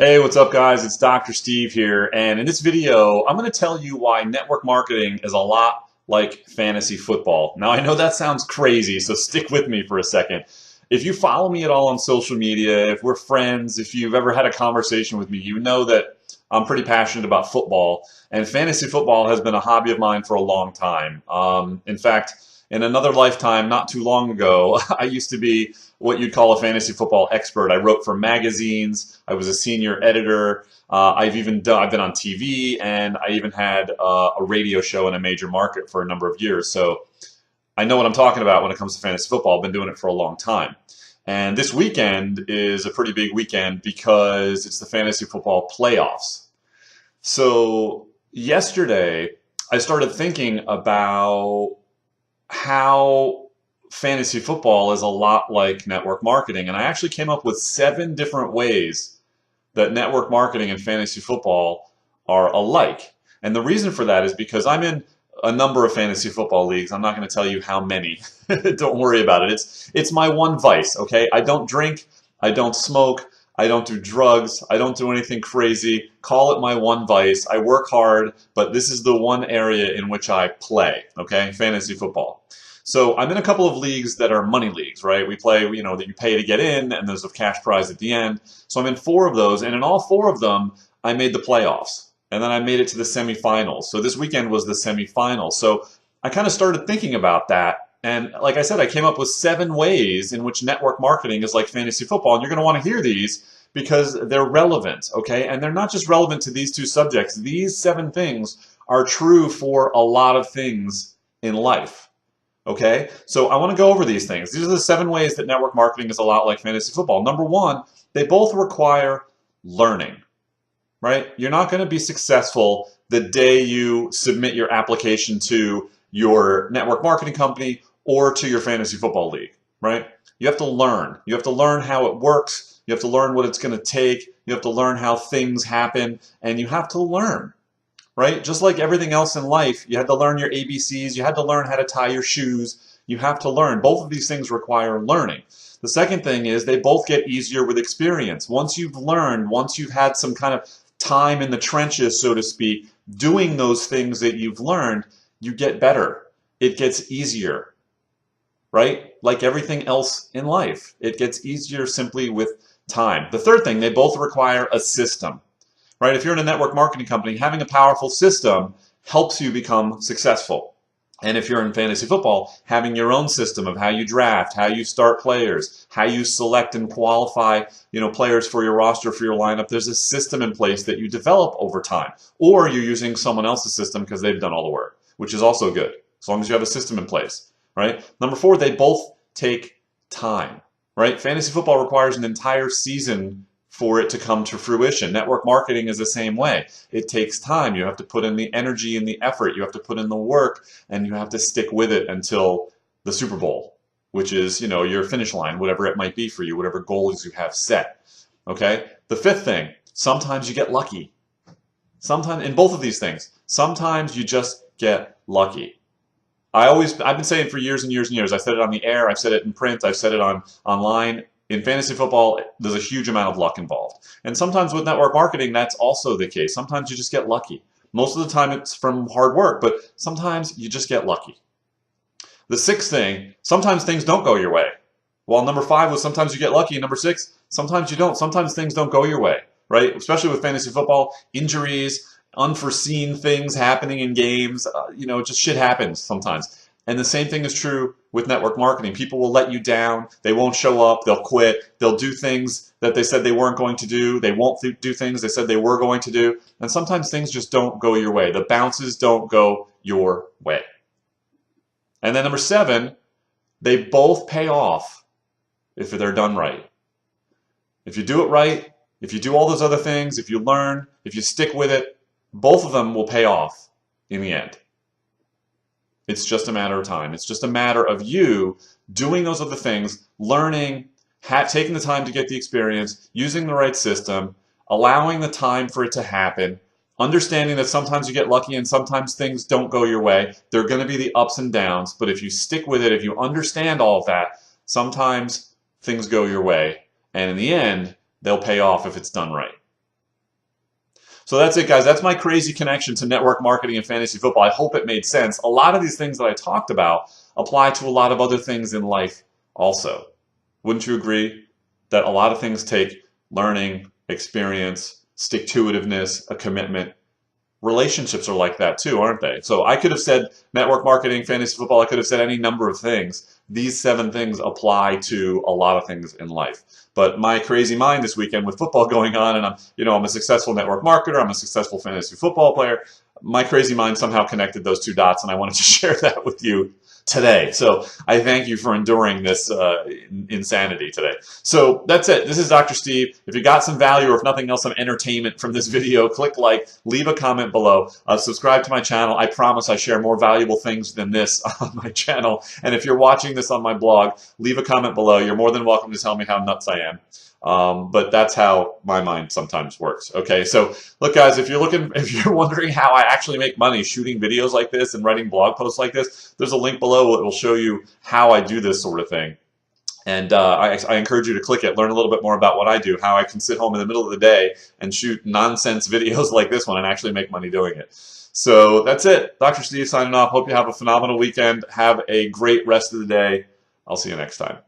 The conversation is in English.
Hey, what's up guys? It's Dr. Steve here, and in this video, I'm going to tell you why network marketing is a lot like fantasy football. Now, I know that sounds crazy, so stick with me for a second. If you follow me at all on social media, if we're friends, if you've ever had a conversation with me, you know that I'm pretty passionate about football, and fantasy football has been a hobby of mine for a long time. In fact, in another lifetime, not too long ago, I used to be what you'd call a fantasy football expert. I wrote for magazines. I was a senior editor. I've been on TV, and I even had a radio show in a major market for a number of years. So I know what I'm talking about when it comes to fantasy football. I've been doing it for a long time. And this weekend is a pretty big weekend because it's the fantasy football playoffs. So yesterday, I started thinking about how fantasy football is a lot like network marketing. And I actually came up with 7 different ways that network marketing and fantasy football are alike. And the reason for that is because I'm in a number of fantasy football leagues. I'm not going to tell you how many. Don't worry about it. It's my one vice, okay? I don't drink, I don't smoke, I don't do drugs, I don't do anything crazy. Call it my one vice. I work hard, but this is the one area in which I play, okay? Fantasy football. So I'm in a couple of leagues that are money leagues, right? We play, that you pay to get in, and there's a cash prize at the end. So I'm in 4 of those, and in all 4 of them, I made the playoffs. And then I made it to the semifinals. So this weekend was the semifinals. So I kind of started thinking about that. And like I said, I came up with 7 ways in which network marketing is like fantasy football. And you're going to want to hear these because they're relevant, okay? And they're not just relevant to these 2 subjects. These 7 things are true for a lot of things in life. Okay, so I want to go over these things. These are the 7 ways that network marketing is a lot like fantasy football. Number 1, they both require learning, right? You're not going to be successful the day you submit your application to your network marketing company or to your fantasy football league, right? You have to learn. You have to learn how it works. You have to learn what it's going to take. You have to learn how things happen, and you have to learn. Right? Just like everything else in life, you had to learn your ABCs, you had to learn how to tie your shoes, you have to learn. Both of these things require learning. The second thing is they both get easier with experience. Once you've learned, once you've had some kind of time in the trenches, so to speak, doing those things that you've learned, you get better. It gets easier, right? Like everything else in life, it gets easier simply with time. The third thing, they both require a system. Right? If you're in a network marketing company, having a powerful system helps you become successful. And if you're in fantasy football, having your own system of how you draft, how you start players, how you select and qualify, players for your roster, for your lineup, there's a system in place that you develop over time. Or you're using someone else's system because they've done all the work, which is also good, as long as you have a system in place. Right? Number 4, they both take time. Right? Fantasy football requires an entire season for it to come to fruition. Network marketing is the same way. It takes time. You have to put in the energy and the effort. You have to put in the work, and you have to stick with it until the Super Bowl, which is, your finish line, whatever it might be for you, whatever goals you have set. Okay? The 5th thing, sometimes you get lucky. Sometimes, in both of these things, sometimes you just get lucky. I've been saying for years and years and years, I said it on the air, I've said it in print, I've said it online. In fantasy football, there's a huge amount of luck involved. And sometimes with network marketing, that's also the case. Sometimes you just get lucky. Most of the time it's from hard work, but sometimes you just get lucky. The 6th thing, sometimes things don't go your way. While number 5 was sometimes you get lucky, number 6, sometimes you don't. Sometimes things don't go your way, right? Especially with fantasy football, injuries, unforeseen things happening in games, just shit happens sometimes. And the same thing is true with network marketing. People will let you down. They won't show up. They'll quit. They'll do things that they said they weren't going to do. They won't do things they said they were going to do. And sometimes things just don't go your way. The bounces don't go your way. And then number 7, they both pay off if they're done right. If you do it right, if you do all those other things, if you learn, if you stick with it, both of them will pay off in the end. It's just a matter of time. It's just a matter of you doing those other things, learning, taking the time to get the experience, using the right system, allowing the time for it to happen, understanding that sometimes you get lucky and sometimes things don't go your way. There are going to be the ups and downs, but if you stick with it, if you understand all of that, sometimes things go your way, and in the end, they'll pay off if it's done right. So that's it, guys. That's my crazy connection to network marketing and fantasy football. I hope it made sense. A lot of these things that I talked about apply to a lot of other things in life also. Wouldn't you agree that a lot of things take learning, experience, stick-to-itiveness, a commitment? Relationships are like that too, aren't they? So I could have said network marketing, fantasy football, I could have said any number of things. These 7 things apply to a lot of things in life. But my crazy mind this weekend with football going on, and I'm a successful network marketer, I'm a successful fantasy football player. My crazy mind somehow connected those 2 dots, and I wanted to share that with you today. So I thank you for enduring this insanity today. So that's it. This is Dr. Steve. If you got some value, or if nothing else, some entertainment from this video, click like, leave a comment below, subscribe to my channel. I promise I share more valuable things than this on my channel. And if you're watching this on my blog, leave a comment below. You're more than welcome to tell me how nuts I am. But that's how my mind sometimes works. Okay, so look, guys, if you're wondering how I actually make money shooting videos like this and writing blog posts like this, there's a link below that will show you how I do this sort of thing. And I encourage you to click it, learn a little bit more about what I do, how I can sit home in the middle of the day and shoot nonsense videos like this one and actually make money doing it. So that's it. Dr. Steve signing off. Hope you have a phenomenal weekend. Have a great rest of the day. I'll see you next time.